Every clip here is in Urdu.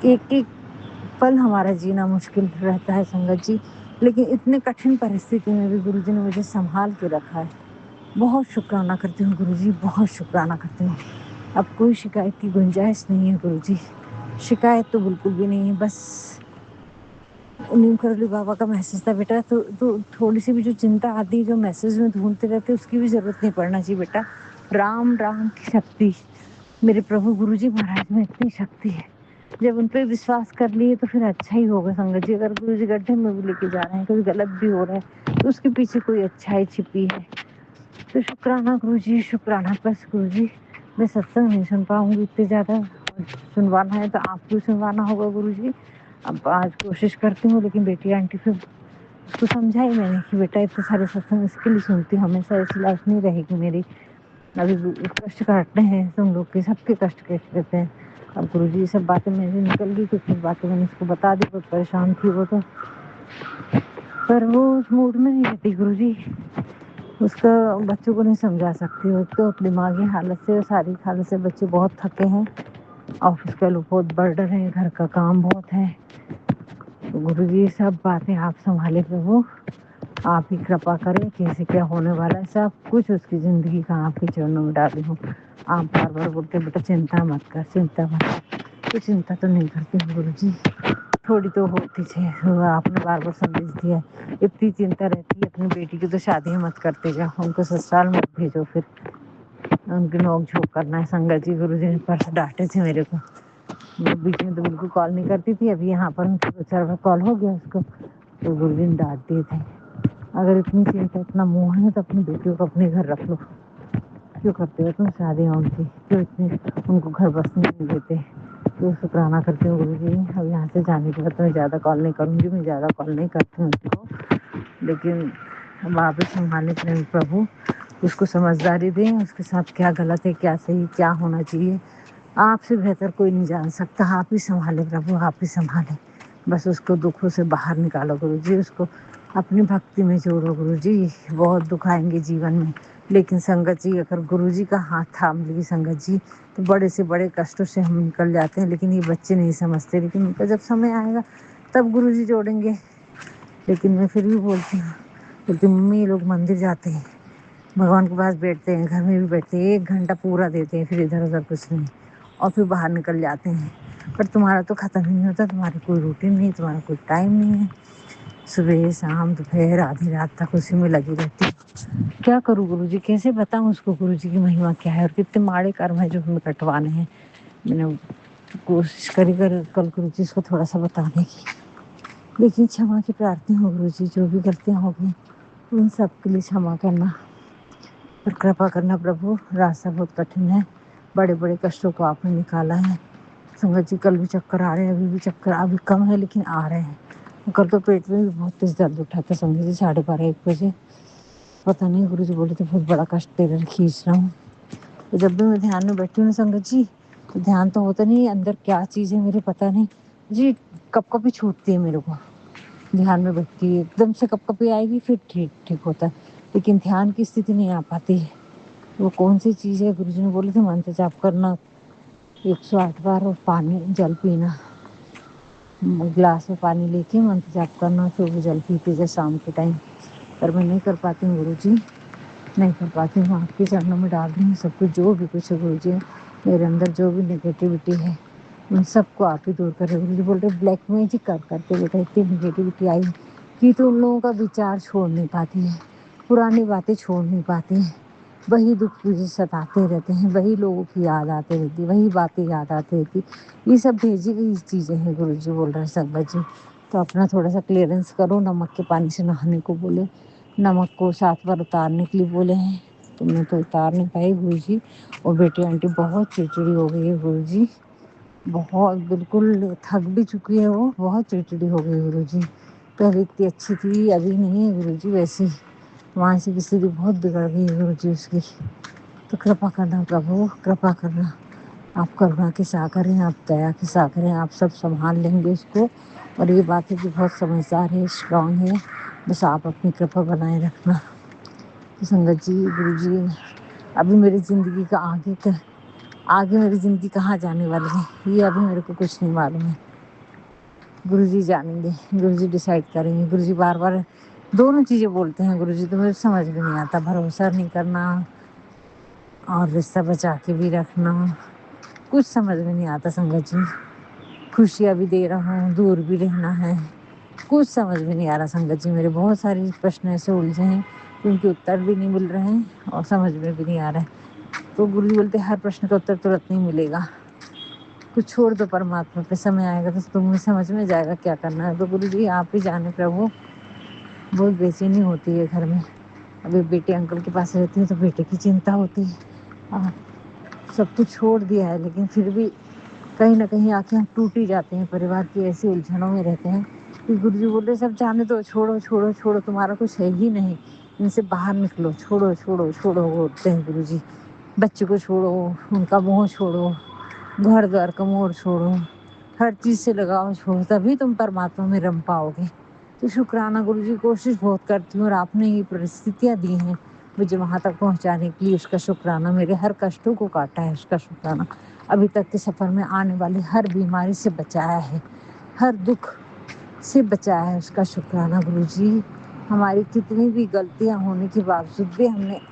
ایک ایک پل ہمارا جینا مشکل رہتا ہے سنگت جی، لیکن اتنے کٹھن پرستھتی میں بھی گرو جی نے مجھے سنبھال کے رکھا ہے۔ بہت شکرانہ کرتی ہوں گرو جی، بہت شکرانہ کرتی ہوں۔ اب کوئی شکایت کی گنجائش نہیں ہے گرو جی، شکایت تو بالکل بھی نہیں ہے۔ بس نیم کرولی بابا کا میسج تھا بیٹا، تو تھوڑی سی بھی جو چنتا آتی ہے، جو میسج میں ڈھونڈتے رہتے، اس کی بھی ضرورت نہیں پڑنا چاہیے بیٹا۔ رام رام کی شکتی میرے پربھو گرو جی مہاراج میں اتنی شکتی ہے، جب ان پہ وشواس کر لیے تو پھر اچھا ہی ہوگا سنگت جی۔ اگر گرو جی گڈھے میں بھی لے کے جا رہے ہیں، کوئی غلط بھی ہو رہا ہے، تو اس کے پیچھے کوئی اچھائی چھپی ہے۔ تو شکرانہ گرو جی، شکرانہ۔ بس گرو جی میں ستسنگ نہیں سن پاؤں گی اتنے زیادہ، سنوانا ہے تو آپ کو سنوانا ہوگا گرو جی۔ اب آج کوشش کرتی ہوں، لیکن بیٹی آنٹی پھر اس کو سمجھائی میں نے کہ بیٹا اتنے سارے ستسنگ اس کے لیے سنتی ہوں، ہمیشہ ایسی لائف نہیں رہے گی میری۔ ابھی کشٹ کاٹنے ہیں تم لوگ کے، سب کے کشٹ کٹتے ہیں۔ اب گرو جی یہ سب باتیں میری نکل گئی، کچھ باتیں میں نے اس کو بتا دی، بہت پریشان تھی وہ تو، پر وہ اس موڈ میں نہیں رہتی گرو جی، اس کا بچوں کو نہیں سمجھا سکتی۔ وہ تو دماغی حالت سے، شاریرک حالت سے بچے بہت تھکے ہیں، آفس کا لوگ بہت برڈن ہے، گھر کا کام بہت ہے۔ تو گرو جی سب باتیں آپ سنبھالے پربھو، آپ ہی کرپا کریں، کیسے کیا ہونے والا ہے، سب کچھ اس کی زندگی کا آپ کے چرنوں میں ڈالی ہوں۔ آپ بار بار بولتے بیٹا چنتا مت کر، چنتا مت کر، تو چنتا تو نہیں کرتی ہوں گرو جی، تھوڑی تو ہوتی ہے۔ آپ نے بار بار سندیش دیا ہے، اتنی چنتا رہتی ہے اپنی بیٹی کی تو شادی مت کرتے جاؤ، ان کو سسرال مت بھیجو، پھر ان کی نوک جھوک کرنا ہے سنگت جی۔ گرو جی نے پرس ڈانٹے تھے میرے کو، میں بیچ میں تو بالکل کال نہیں کرتی تھی، ابھی یہاں پر دو چار بار کال ہو گیا اس کو، تو گرو جی نے ڈانٹ دیے تھے۔ اگر اتنی چنتا، اتنا موہ ہے تو اپنی بیٹیوں کو اپنے گھر رکھ لو، کیوں کرتے ہو تم شادیاں ان کی، کیوں اتنی ان کو گھر بسنے نہیں دیتے؟ تو شکرانہ کرتی ہوں گرو جی۔ اب یہاں سے جانے کے بعد میں زیادہ کال نہیں کروں گی، میں زیادہ کال نہیں کرتی ہوں اس کو، لیکن اب آپ ہی سنبھالنے پڑیں پربھو، اس کو سمجھداری دیں، اس کے ساتھ کیا غلط ہے، کیا صحیح، کیا ہونا چاہیے، آپ سے بہتر کوئی نہیں جان سکتا۔ آپ ہی سنبھالیں پربھو، آپ ہی سنبھالیں، بس اس کو دکھوں سے باہر نکالو گرو جی، اس کو اپنی بھکتی میں جوڑو گرو جی۔ بہت دکھ آئیں گے جیون میں، لیکن سنگت جی اگر گرو جی کا ہاتھ تھام لی سنگت جی، تو بڑے سے بڑے کشٹوں سے ہم نکل جاتے ہیں، لیکن یہ بچے نہیں سمجھتے، لیکن ان کا جب سمے آئے گا تب گرو جی جوڑیں گے۔ لیکن میں پھر بھی بولتی ہوں، بولتی ممی یہ لوگ مندر جاتے ہیں، بھگوان کے پاس بیٹھتے ہیں، گھر میں بھی بیٹھتے ہیں، 1 گھنٹہ پورا دیتے ہیں، پھر ادھر ادھر کچھ نہیں، اور پھر باہر نکل جاتے ہیں۔ پر تمہارا تو ختم ہی نہیں ہوتا، تمہاری کوئی روٹین نہیں، تمہارا کوئی ٹائم نہیں ہے، صبح شام دوپہر آدھی رات تک اسی میں لگی رہتی ہوں۔ کیا کروں گرو جی، کیسے بتاؤں اس کو گرو جی کی مہما کیا ہے، اور کتنے ماڑے کرم ہے جو ہمیں کٹوانے ہیں۔ میں نے کوشش کری کل گرو جی اس کو تھوڑا سا بتانے کی، لیکن چھما کی پرارتھنا ہو گرو جی، جو بھی غلطیاں ہو گئی ان سب کے لیے چھما کرنا اور کرپا کرنا پربھو۔ راستہ بہت کٹھن ہے، بڑے بڑے کشٹوں کو آپ نے نکالا ہے سنگت جی۔ کل بھی چکر آ رہے ہیں، ابھی بھی چکر ابھی کم ہے لیکن آ رہے ہیں۔ کل تو پیٹ میں بھی بہت تیز درد اٹھا تھا سنگت جی، 12:30-1 بجے، پتہ نہیں گرو جی بولے تو بہت بڑا کشٹ تیرے کھینچ رہا ہوں۔ تو جب بھی میں دھیان میں بیٹھی ہوں سنگت جی، تو دھیان تو ہوتا نہیں اندر کیا چیز ہے میرے پتہ نہیں جی، کب کب ہی چھوٹتی ہے میرے کو، دھیان میں بیٹھتی ہے ایک دم سے کب کب ہی آئے گی، پھر ٹھیک ہوتا ہے، لیکن دھیان کی استھتی نہیں آ پاتی ہے۔ وہ کون سی چیز ہے؟ گرو جی نے بولے تھے منتر جاپ کرنا 108 بار، اور پانی جل پینا، گلاس میں پانی لے کے منتر جاپ کرنا، پھر وہ جل پیتے تھے شام کے ٹائم، پر میں نہیں کر پاتی ہوں گرو جی، نہیں کر پاتی ہوں۔ آپ کے چرنوں میں ڈال رہی ہوں سب کچھ، جو بھی کچھ ہے گرو جی، میرے اندر جو بھی نگیٹیوٹی ہے ان سب کو آپ ہی دور کر رہے۔ گرو جی بول رہے بلیک میجک کر کے بیٹا اتنی نگیٹیوٹی آئی کہ تو ان لوگوں کا وچار چھوڑ نہیں پاتی ہے، پرانی باتیں چھوڑ نہیں پاتی ہیں، وہی دکھ تجھے ستاتے رہتے ہیں، وہی لوگوں کی یاد آتے رہتی، وہی باتیں یاد آتی رہتی، یہ سب بھیجی گئی چیزیں ہیں گرو جی بول رہے ہیں سنگت جی۔ تو اپنا تھوڑا سا کلیئرنس کرو، نمک کے پانی سے نہانے کو بولے، نمک کو 7 بار اتارنے کے لیے بولے ہیں، تم نے تو اتار نہیں پائی گرو جی، اور بیٹی آنٹی بہت چڑچڑی ہو گئی ہے گرو جی، بہت بالکل تھک بھی چکی ہے، وہ بہت چڑچڑی ہو گئی گرو جی، پہلے اتنی اچھی تھی ابھی نہیں ہے گرو جی ویسی، وہاں سے کسی بھی بہت بگڑ گئی ہے گرو جی اس کی۔ تو کرپا کرنا پربھو، کرپا کرنا، آپ کرونا کے ساگر ہیں، آپ دیا کے ساگر ہیں، آپ سب سنبھال لیں گے اس کو، اور یہ بات ہے کہ بہت سمجھدار ہے، اسٹرانگ ہے، بس آپ اپنی کرپا بنائے رکھنا۔ تو سنگت جی گرو جی ابھی میری زندگی کا آگے کا آگے میری زندگی کہاں جانے والی ہے یہ ابھی میرے کو کچھ نہیں معلوم ہے. گرو جی جانیں گے, گرو جی ڈیسائیڈ کریں گے. گرو جی بار بار دونوں چیزیں بولتے ہیں گرو جی, تو مجھے سمجھ میں نہیں آتا. بھروسہ نہیں کرنا اور رشتہ بچا کے بھی رکھنا, کچھ سمجھ میں نہیں آتا سنگت جی. خوشیاں بھی دے رہا ہوں, دور بھی رہنا ہے, کچھ سمجھ میں نہیں آ رہا سنگت جی. میرے بہت سارے پرشن ایسے الجھے ہیں کہ ان کے اتر بھی نہیں مل رہے ہیں اور سمجھ میں بھی نہیں آ رہا ہے. تو گرو جی بولتے ہر پرشن کا اتر ترت نہیں ملے گا, کچھ چھوڑ دو پرماتما پہ, سمے آئے گا تو تمہیں سمجھ میں جائے گا کیا کرنا ہے. تو گرو جی آپ ہی جانے پربھو. بہت بے چینی ہوتی ہے گھر میں. ابھی بیٹے انکل کے پاس رہتی ہے تو بیٹے کی چنتا ہوتی ہے. سب کچھ چھوڑ دیا ہے لیکن پھر بھی کہیں نہ کہیں آ کے ہم ٹوٹ ہی جاتے ہیں. پریوار کی ایسی الجھنوں میں رہتے ہیں کہ گرو جی بول رہے سب جانے دو, چھوڑو چھوڑو چھوڑو, تمہارا کچھ ہے ہی نہیں, ان سے باہر نکلو, چھوڑو چھوڑو چھوڑو بولتے ہیں گرو جی. بچے کو چھوڑو, ان کا موہ چھوڑو, گھر دوار کا موہ چھوڑو, ہر چیز سے لگاؤ چھوڑو, تبھی تم پرماتما میں رم پاؤ گے. تو شکرانہ گرو جی, کوشش بہت کرتی ہوں اور آپ نے یہ پرستتیاں دی ہیں مجھے وہاں تک پہنچانے کے لیے, اس کا شکرانہ. میرے ہر کشٹوں کو کاٹا ہے, اس کا شکرانہ. ابھی تک کے سفر میں آنے والی ہر بیماری سے بچایا ہے, ہر دکھ سے بچایا ہے, اس کا شکرانہ گرو جی. ہماری کتنی بھی غلطیاں ہونے کے باوجود بھی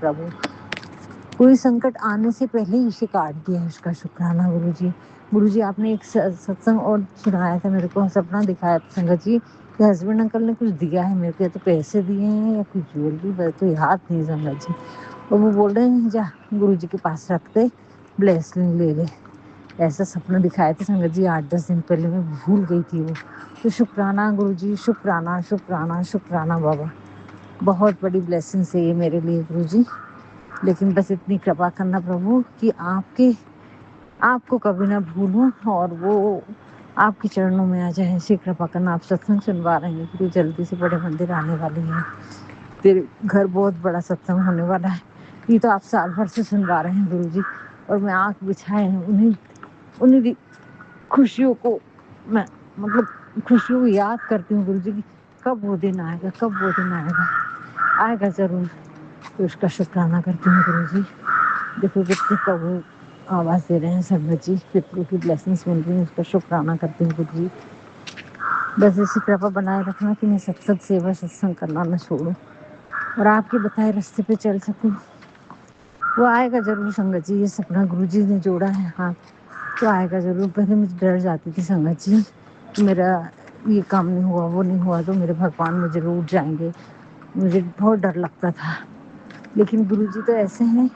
پربھو. کوئی سنکٹ آنے سے پہلے ہی اسے کاٹ دیا ہے, اس کا شکرانہ گرو جی. گرو جی آپ نے ایک ستسنگ اور سنایا تھا میرے کو, سپنا دکھایا تھا سنگت جی کہ ہسبینڈ انکل نے کچھ دیا ہے میرے کو, یا تو پیسے دیے ہیں یا کچھ جویلری, تو یاد نہیں سنگت جی. اور وہ بول رہے ہیں جا گرو جی کے پاس رکھتے, بلیسنگ لے لے. ایسا سپنا دکھایا تھا سنگت جی, 8-10 دن پہلے. میں بھول گئی تھی وہ. تو شکرانہ گرو جی, شکرانہ شکرانہ شکرانہ بابا. بہت بڑی بلیسنگس ہے یہ میرے لیے گرو جی. لیکن بس اتنی کرپا کرنا پربھو کہ آپ کو کبھی نہ بھولوں اور وہ آپ کے چرنوں میں آ جائیں. ایسی کرپا کرنا. آپ ستسنگ سنوا رہے ہیں کہ جلدی سے بڑے مندر آنے والے ہیں, پھر گھر بہت بڑا ستسنگ ہونے والا ہے. یہ تو آپ سال بھر سے سنوا رہے ہیں گرو جی, اور میں آنکھ بچھائے ہیں انہیں خوشیوں کو, میں مطلب خوشیوں کو یاد کرتی ہوں گرو جی کی کب وہ دن آئے گا, کب وہ دن آئے گا. آئے گا ضرور. تو اس کا شکرانہ کرتی ہوں گرو جی. دیکھو کتنے پربھو آواز دے رہے ہیں سنگت جی, پتروں کی بلیسنگس مل رہی ہیں, اس کا شکرانہ کرتی ہوں گرو جی. بس ایسی کرپا بنائے رکھنا کہ میں ستسنگ سیوا ستسنگ کرنا نہ چھوڑوں اور آپ کے بتائے راستے پہ چل سکوں. وہ آئے گا ضرور سنگت جی. یہ سپنا گرو جی نے جوڑا ہے ہاں, تو آئے گا ضرور. پہلے مجھے ڈر جاتی تھی سنگت جی, میرا یہ کام نہیں ہوا, وہ نہیں ہوا تو میرے بھگوان مجھے روٹھ جائیں گے. مجھے بہت ڈر لگتا تھا. لیکن گرو جی تو ایسے ہیں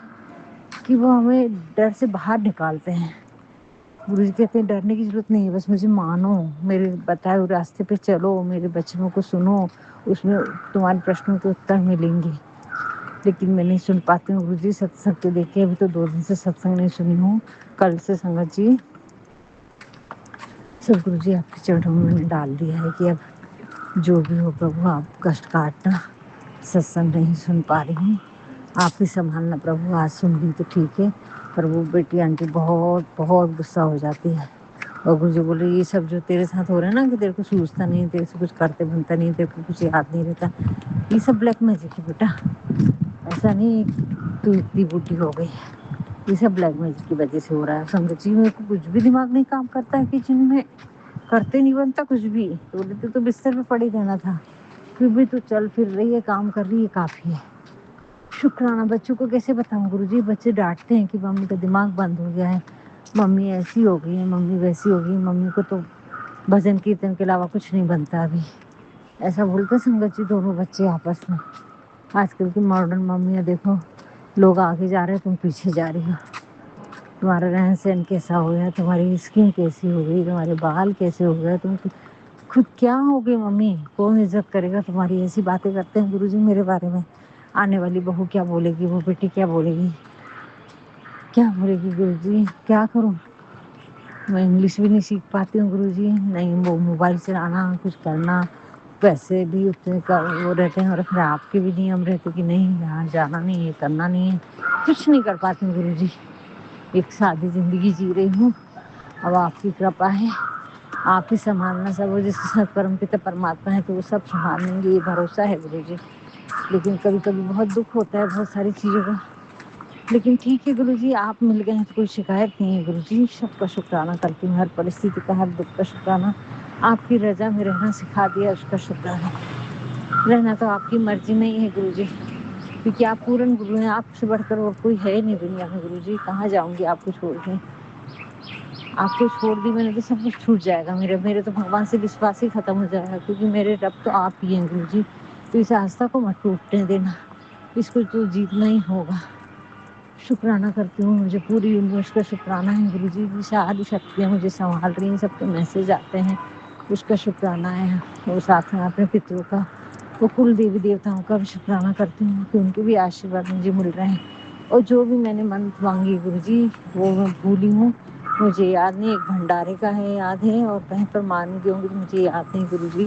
کہ وہ ہمیں ڈر سے باہر نکالتے ہیں. گرو جی کہتے ہیں ڈرنے کی ضرورت نہیں ہے, بس مجھے مانو, میرے بتائے ہوئے راستے پہ چلو, میرے بچنوں کو سنو, اس میں تمہارے پرشنوں کے اتر ملیں گے. لیکن میں نہیں سن پاتی ہوں گرو جی ستسنگ کے دیکھے. ابھی تو 2 دن سے ستسنگ نہیں سنی ہوں, کل سے سنگت جی سب گرو جی آپ کے چرنوں میں نے ڈال دیا ہے کہ اب جو بھی ہو پربھو آپ کشٹ کاٹنا. ستسنگ نہیں سن پا رہی ہوں, آپ ہی سنبھالنا پربھو. آج سن لی تو ٹھیک ہے, پر وہ بیٹی آنٹی بہت بہت غصہ ہو جاتی ہے. اور گرو جی بول رہے یہ سب جو تیرے ساتھ ہو رہا ہے نا, کہ تیرے کو سوجتا نہیں, تیرے سے کچھ کرتے بنتا نہیں, تیرے کو کچھ یاد نہیں رہتا, یہ سب بلیک میجک ہے بیٹا. ایسا نہیں تو اتنی بوڑھی ہو گئی, یہ سب بلیک میجک کی وجہ سے ہو رہا ہے. سنگت جی میرے کو کچھ بھی دماغ نہیں کام کرتا ہے کچن میں, کرتے نہیں بنتا کچھ بھی. تو بولے تو بستر پہ پڑ ہی رہنا تھا, پھر بھی تو چل پھر رہی ہے, کام کر رہی ہے, کافی ہے. شکرانہ. بچوں کو کیسے بتاؤں گرو جی, بچے ڈانٹتے ہیں کہ ممی کا دماغ بند ہو گیا ہے, ممی ایسی ہو گئی ہے, ممی ویسی ہو گئی, ممی کو تو بھجن کیرتن کے علاوہ کچھ نہیں بنتا ابھی. ایسا بولتے سنگت جی دونوں بچے آپس میں. آج کل کی ماڈرن ممیاں دیکھو, لوگ آگے جا رہے ہیں تم پیچھے جا رہی ہو. تمہارا رہن سہن کیسا ہو گیا, تمہاری اسکن کیسی ہو گئی, تمہارے بال کیسے ہو گئے, تم خود کیا ہوگے ممی, کون عزت کرے گا تمہاری. ایسی باتیں کرتے ہیں گرو جی میرے بارے میں. آنے والی بہو کیا بولے گی, وہ بیٹی کیا بولے گی, کیا بولے گی گرو جی. کیا کروں, میں انگلش بھی نہیں سیکھ پاتی ہوں گرو جی, نہیں وہ موبائل چلانا, کچھ کرنا. پیسے بھی اتنے وہ رہتے ہیں, اور پھر آپ کے بھی نیم رہتے کہ نہیں یہاں جانا نہیں, یہ کرنا نہیں ہے. کچھ نہیں کر پاتی ہوں گرو جی. ایک سادی زندگی جی رہی ہوں. اب آپ کی کرپا ہے, آپ ہی سنبھالنا سب. وہ جس کے ساتھ پرم پتا پرماتما ہے تو وہ سب سنبھالیں گے, یہ بھروسہ ہے گرو جی. لیکن کبھی کبھی بہت دکھ ہوتا ہے بہت ساری چیزوں کا. لیکن ٹھیک ہے گرو جی، آپ مل گئے ہیں تو کوئی شکایت نہیں ہے گرو جی، سب کا شکرانہ کرتی ہوں، ہر پرستھتی کا، ہر دکھ کا شکرانہ، آپ کی رضا میں رہنا سکھا دیا اس کا شکرانہ، رہنا تو آپ کی مرضی میں ہی ہے گرو جی، کیونکہ آپ پورن گرو ہیں، آپ سے بڑھ کر اور کوئی ہے نہیں دنیا میں گرو جی، کہاں جاؤں گی آپ کو چھوڑ کے، آپ کو چھوڑ دی میں نے تو سب کچھ چھوٹ جائے گا، میرے تو بھگوان سے وشواس ہی ختم ہو جائے گا، کیونکہ میرے رب تو آپ ہی ہیں گرو جی، تو اس آستھا کو مت ٹوٹنے دینا، اس کو تو جیتنا ہی ہوگا۔ شکرانہ کرتی ہوں، مجھے پوری یونیورس کا شکرانہ ہے گرو جی، ساری شکتیاں مجھے سنبھال رہی ہیں، سب کے میسج آتے ہیں، اس کا شکرانہ ہے، اور ساتھ میں اپنے پتروں کا، وہ کل دیوی دیوتاؤں کا بھی شکرانہ کرتی ہوں کہ ان کے بھی آشیرواد مجھے مل رہے ہیں، اور جو بھی میں نے منت مانگی گرو جی وہ میں بھولی ہوں، مجھے یاد نہیں، ایک بھنڈارے کا ہے یاد ہے، اور کہیں پر مانگی ہوں گی تو مجھے یاد نہیں گرو جی،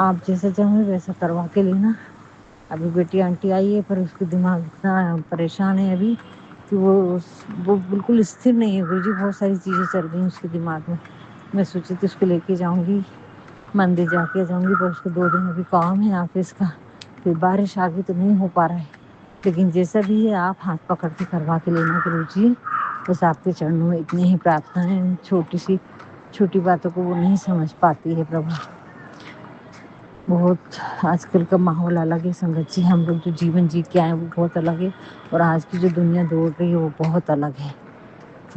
آپ جیسا چاہیں ویسا کروا کے لینا۔ ابھی بیٹی آنٹی آئی ہے پر اس کے دماغ اتنا پریشان ہے ابھی کہ وہ بالکل استھر نہیں ہے گرو جی، بہت ساری چیزیں چل رہی ہیں اس کے دماغ میں سوچی تھی اس کو لے کے جاؤں گی، مندر جا کے جاؤں گی، پر اس کو 2 دن ابھی کام ہے آفس کا، پھر بارش آگئی تو نہیں ہو پا رہا ہے، لیکن جیسا بھی ہے آپ ہاتھ پکڑ کے کروا کے لینا گرو جی، بس آپ کے چرنوں میں اتنی ہی پرارتھنا ہے، چھوٹی باتوں کو وہ نہیں سمجھ پاتی ہے پربھو، بہت آج کل کا ماحول الگ ہے سنگت جی، ہم لوگ جو جیون جی کے آئے ہیں وہ بہت الگ ہے، اور آج کی جو دنیا دوڑ رہی ہے وہ بہت الگ ہے،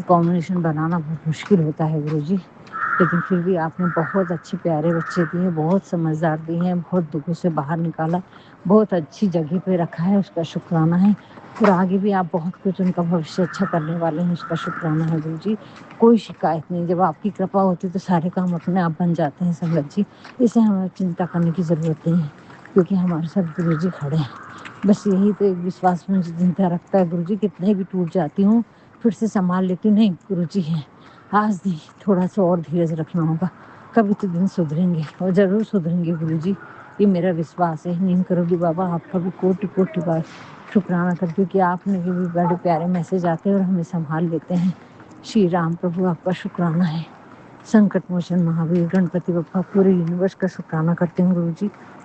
کمبینیشن بنانا بہت مشکل ہوتا ہے گرو جی، لیکن پھر بھی آپ نے بہت اچھے پیارے بچے دیے، بہت سمجھدار دیے ہیں، بہت دکھوں سے باہر نکالا، بہت اچھی جگہ پہ رکھا ہے، اس کا شکرانہ ہے، اور آگے بھی آپ بہت کچھ ان کا بھوشیہ اچھا کرنے والے ہیں، اس کا شکرانہ ہے گرو جی، کوئی شکایت نہیں، جب آپ کی کرپا ہوتی تو سارے کام اپنے آپ بن جاتے ہیں سنگت جی، اسے ہمیں چنتا کرنے کی ضرورت نہیں ہے، کیونکہ ہمارے ساتھ گرو جی کھڑے ہیں، بس یہی تو ایک وشواس میں زندہ رکھتا ہے گرو جی، کتنے بھی ٹوٹ جاتی ہوں پھر سے سنبھال لیتی ہوں، نہیں گرو جی ہیں، آج نہیں تھوڑا سا اور دھیرج رکھنا ہوگا، کبھی تو دن سدھریں گے، اور ضرور سدھریں گے گرو جی، یہ میرا وشواس ہے، نہیں کرو گی بابا، آپ کا بھی کوٹی کوٹی بار شکرانہ کرتی ہوں کہ آپ نے بھی بڑے پیارے میسج آتے ہیں اور ہمیں سنبھال لیتے ہیں، شری رام پربھو آپ کا شکرانہ ہے، سنکٹ موچن مہاویر گنپتی بپا پورے یونیورس کا شکرانہ کرتے ہیں گرو جی،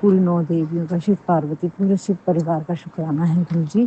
پوری 9 دیویوں کا، شیو پاروتی پورے شیو پریوار کا شکرانہ ہے گرو جی،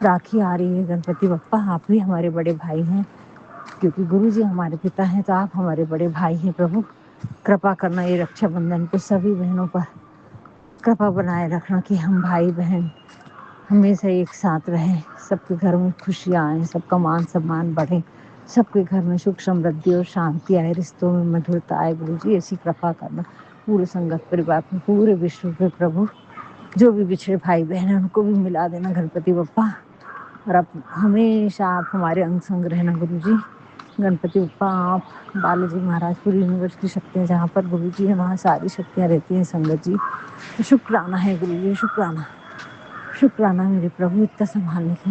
راکھی آ رہی ہے گنپتی بپا، آپ بھی ہمارے بڑے بھائی ہیں، کیونکہ گرو جی ہمارے پتا ہیں تو آپ ہمارے بڑے بھائی ہیں، پربھو کرپا کرنا یہ رکشا بندھن پہ سبھی بہنوں پر کرپا بنائے رکھنا کہ ہم بھائی بہن ہمیشہ ایک ساتھ رہیں، سب کے گھر میں خوشیاں آئیں، سب کا مان سمان بڑھے، سب کے گھر میں سکھ سمردھی اور شانتی آئے، رشتوں میں مدھرتا آئے، گرو جی ایسی کرپا کرنا پورے سنگت پریوار میں، پورے وشو پہ پربھو، جو بھی بچھڑے بھائی بہن ہیں ان کو بھی ملا دینا گنپتی بپا، اور اب ہمیشہ آپ ہمارے انگ سنگ رہنا گرو جی، گنپتی بپا آپ بالا جی مہاراج پوری یونیورس کی شکتیاں جہاں پر گرو جی ہے وہاں ساری شکتیاں رہتی ہیں سنگت جی، شکرانہ ہے گرو جی، شکرانہ میرے پربھو اتنا سنبھالنے کی،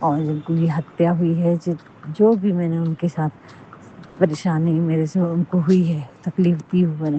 اور جن کو یہ ہتیا ہوئی ہے، جو بھی میں نے ان کے ساتھ پریشانی میرے سے ان کو ہوئی ہے، تکلیف دی ہوئی میں نے،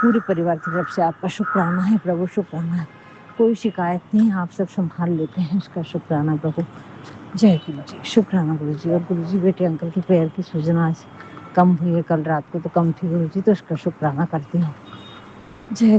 پورے پریوار کی طرف سے آپ کا شکرانہ ہے پربھو، شکرانہ ہے، کوئی شکایت نہیں، آپ سب سنبھال لیتے ہیں، اس کا شکرانہ پربھو، جے گرو جی، شکرانہ گرو جی، اور گرو جی بیٹے انکل کے پیر کی سوجن آج کم ہوئی ہے، کل رات کو تو کم تھی گرو جی، تو اس کا شکرانہ کرتی ہوں، جے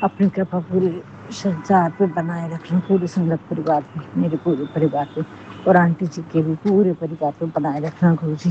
اپنی کرپا پورے سنسار پہ بنائے رکھنا، پورے سنگت پریوار پہ، میرے پورے پریوار پہ، اور آنٹی جی کے بھی پورے پریوار پہ بنائے رکھنا گرو جی،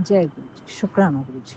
جے گرو جی، شکرانہ گرو جی،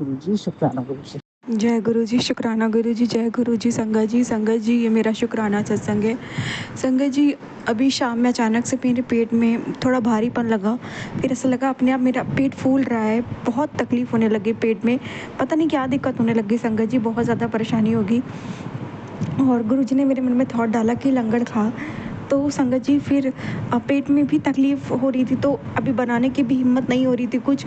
گرو جی، شکرانہ گرو جی، جے گرو جی، شکرانہ گرو جی، جے گرو جی، سنگت جی یہ میرا شکرانہ ستسنگ ہے، سنگت جی ابھی شام میں اچانک سے میرے پیٹ میں تھوڑا بھاری پن لگا، پھر ایسا لگا اپنے آپ میرا پیٹ پھول رہا ہے، بہت تکلیف ہونے لگی پیٹ میں، پتہ نہیں کیا دقت ہونے لگی سنگت جی، بہت زیادہ پریشانی ہوگی، اور گرو جی نے میرے من میں تھاٹ ڈالا کہ لنگڑ کھا، تو سنگت جی پھر پیٹ میں بھی تکلیف ہو رہی تھی، تو ابھی بنانے کی بھی ہمت نہیں ہو رہی تھی کچھ،